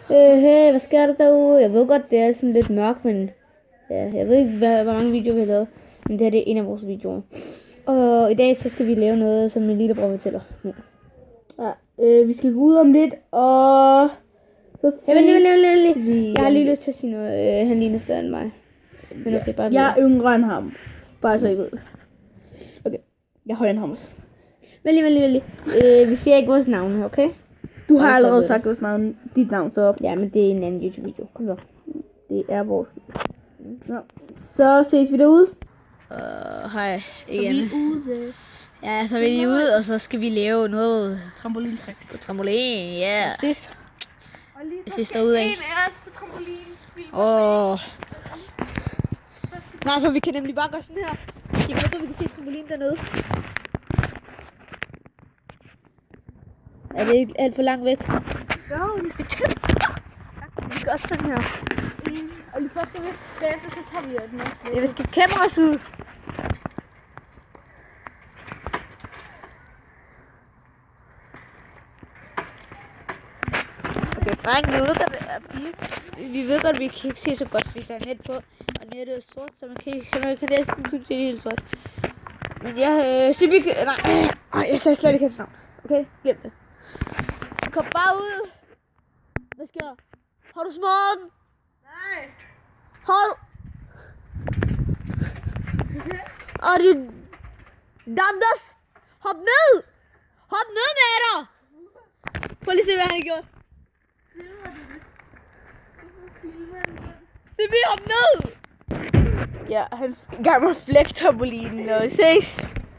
Hey, hvad sker der derude? Jeg ved godt, det er sådan lidt mørkt, men ja, jeg ved ikke, hvor mange videoer vi har lavet. Men det her det er en af vores videoer. Og i dag så skal vi lave noget, som min lillebror fortæller nu. Ja, vi skal gå ud om lidt, og så jeg har lige lyst til at sige noget. Han ligner større end mig. Men okay, bare jeg er yngre end ham. Bare så I ved det. Okay, jeg er højere end ham også. Vældig. Vi siger ikke vores navne, okay? Du har allerede sagt dit navn, så ja, men det er en anden YouTube-video. Kom så. Det er vores. Nå. Så ses vi derude. Hej igen. Så vi er ude. Ja, så er vi lige ude, og så skal vi lave noget Trampolintræk. på trampolin, ja. Sidst. Vi ses derude af. på trampolin. Nej, for vi kan nemlig bare gøre sådan her. Jeg håber, vi kan se trampolin dernede. Er det ikke alt for langt væk? Jo, Vi skal også sådan her. og lige først skal vi derefter, så tager vi den også. Jeg vil skifte kameraside. Okay, dreng, vi ved godt, vi kan ikke se så godt, fordi der er net på, og nettet er sort, så man kan næsten kun se det helt sort. Men jeg jeg sagde slet ikke hans navn. Okay, glem det. Kom bare ud. Hvad sker der? Har du smået den? Nej. Har du? Og det damdas. Hop ned. Hop ned med dig. Prøv lige at se, hvad han har gjort. Sibi, hop ned. Ja, han er i gang med at flække trampolinen, og ses.